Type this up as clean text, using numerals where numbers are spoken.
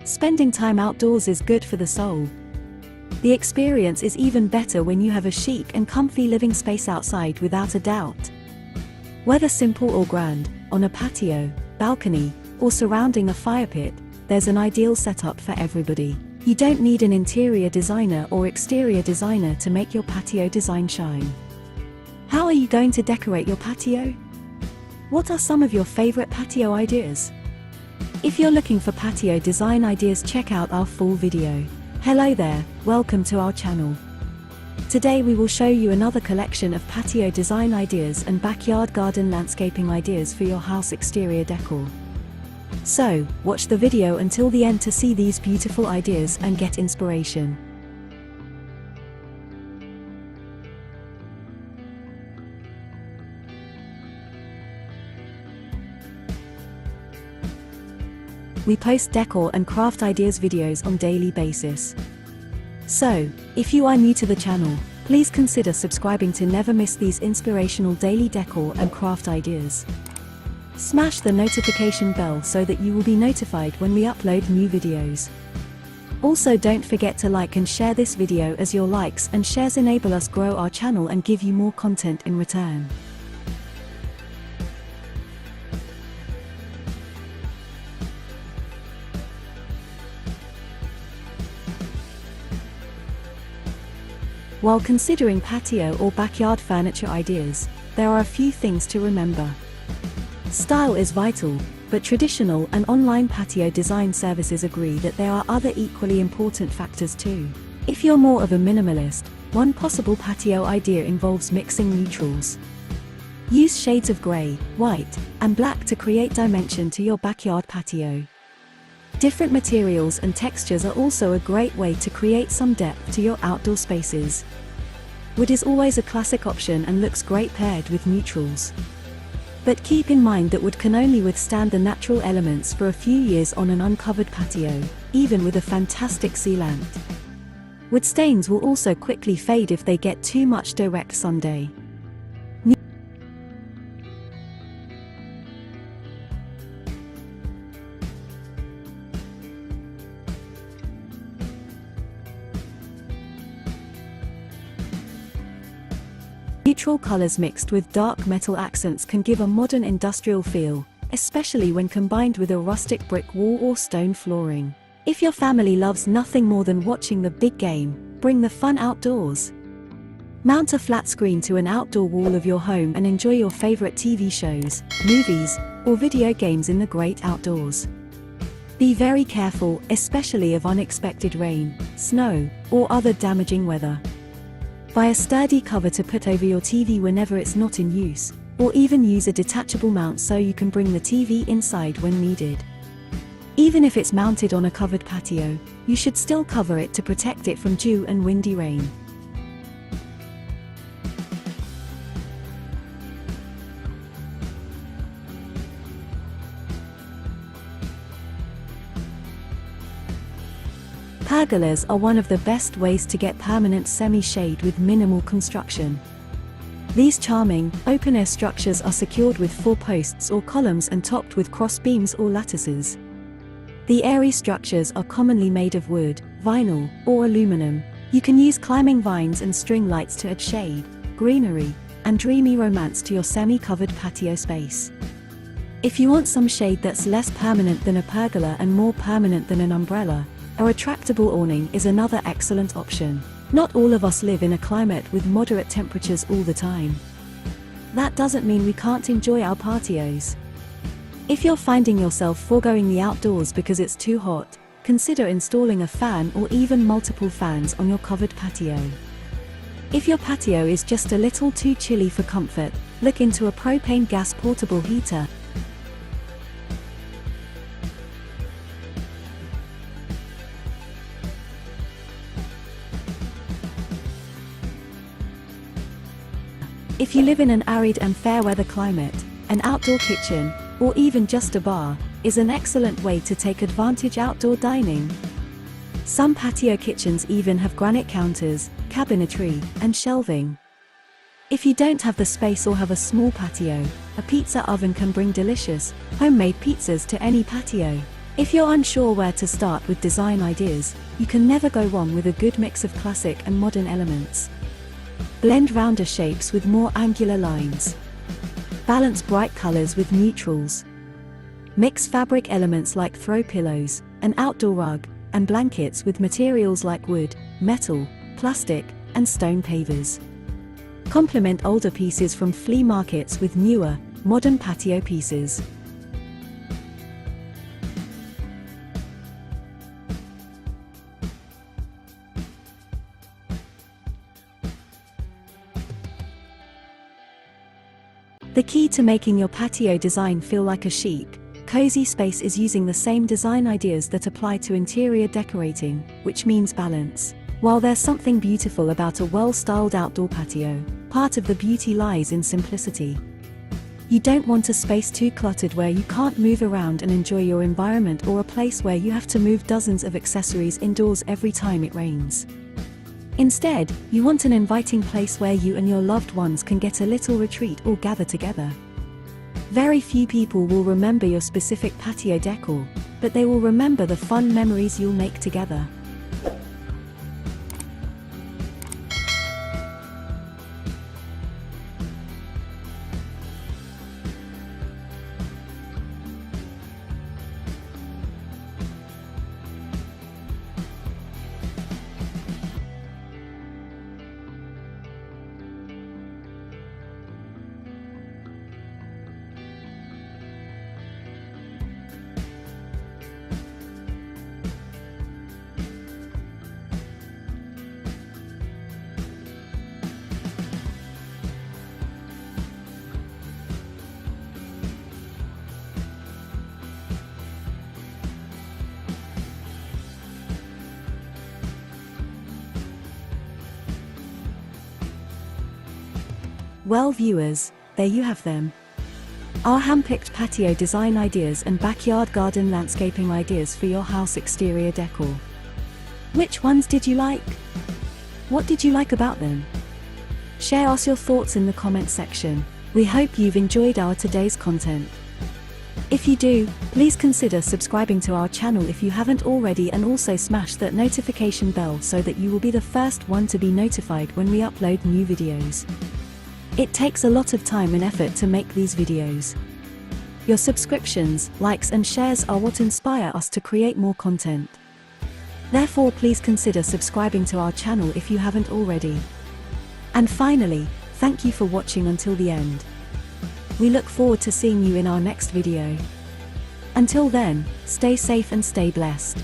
Spending time outdoors is good for the soul. The experience is even better when you have a chic and comfy living space outside, without a doubt. Whether simple or grand, on a patio, balcony, or surrounding a fire pit, there's an ideal setup for everybody. You don't need an interior designer or exterior designer to make your patio design shine. How are you going to decorate your patio? What are some of your favorite patio ideas? If you're looking for patio design ideas, check out our full video. Hello there, welcome to our channel. Today we will show you another collection of patio design ideas and backyard garden landscaping ideas for your house exterior decor. So, watch the video until the end to see these beautiful ideas and get inspiration. We post decor and craft ideas videos on daily basis. So, if you are new to the channel, please consider subscribing to never miss these inspirational daily decor and craft ideas. Smash the notification bell so that you will be notified when we upload new videos. Also, don't forget to like and share this video, as your likes and shares enable us grow our channel and give you more content in return. While considering patio or backyard furniture ideas, there are a few things to remember. Style is vital, but traditional and online patio design services agree that there are other equally important factors too. If you're more of a minimalist, one possible patio idea involves mixing neutrals. Use shades of grey, white, and black to create dimension to your backyard patio. Different materials and textures are also a great way to create some depth to your outdoor spaces. Wood is always a classic option and looks great paired with neutrals. But keep in mind that wood can only withstand the natural elements for a few years on an uncovered patio, even with a fantastic sealant. Wood stains will also quickly fade if they get too much direct sunday. Neutral colors mixed with dark metal accents can give a modern industrial feel, especially when combined with a rustic brick wall or stone flooring. If your family loves nothing more than watching the big game, bring the fun outdoors. Mount a flat screen to an outdoor wall of your home and enjoy your favorite TV shows, movies, or video games in the great outdoors. Be very careful, especially of unexpected rain, snow, or other damaging weather. Buy a sturdy cover to put over your TV whenever it's not in use, or even use a detachable mount so you can bring the TV inside when needed. Even if it's mounted on a covered patio, you should still cover it to protect it from dew and windy rain. Pergolas are one of the best ways to get permanent semi-shade with minimal construction. These charming, open-air structures are secured with 4 posts or columns and topped with cross beams or lattices. The airy structures are commonly made of wood, vinyl, or aluminum. You can use climbing vines and string lights to add shade, greenery, and dreamy romance to your semi-covered patio space. If you want some shade that's less permanent than a pergola and more permanent than an umbrella, a retractable awning is another excellent option. Not all of us live in a climate with moderate temperatures all the time. That doesn't mean we can't enjoy our patios. If you're finding yourself foregoing the outdoors because it's too hot, consider installing a fan or even multiple fans on your covered patio. If your patio is just a little too chilly for comfort, look into a propane gas portable heater. If you live in an arid and fair weather climate, an outdoor kitchen, or even just a bar, is an excellent way to take advantage outdoor dining. Some patio kitchens even have granite counters, cabinetry, and shelving. If you don't have the space or have a small patio, a pizza oven can bring delicious, homemade pizzas to any patio. If you're unsure where to start with design ideas, you can never go wrong with a good mix of classic and modern elements. Blend rounder shapes with more angular lines. Balance bright colors with neutrals. Mix fabric elements like throw pillows, an outdoor rug, and blankets with materials like wood, metal, plastic, and stone pavers. Complement older pieces from flea markets with newer, modern patio pieces. The key to making your patio design feel like a chic, cozy space is using the same design ideas that apply to interior decorating, which means balance. While there's something beautiful about a well-styled outdoor patio, part of the beauty lies in simplicity. You don't want a space too cluttered where you can't move around and enjoy your environment, or a place where you have to move dozens of accessories indoors every time it rains. Instead, you want an inviting place where you and your loved ones can get a little retreat or gather together. Very few people will remember your specific patio decor, but they will remember the fun memories you'll make together. Well viewers, there you have them. Our hand-picked patio design ideas and backyard garden landscaping ideas for your house exterior decor. Which ones did you like? What did you like about them? Share us your thoughts in the comment section. We hope you've enjoyed our today's content. If you do, please consider subscribing to our channel if you haven't already, and also smash that notification bell so that you will be the first one to be notified when we upload new videos. It takes a lot of time and effort to make these videos. Your subscriptions, likes and shares are what inspire us to create more content. Therefore, please consider subscribing to our channel if you haven't already. And finally, thank you for watching until the end. We look forward to seeing you in our next video. Until then, stay safe and stay blessed.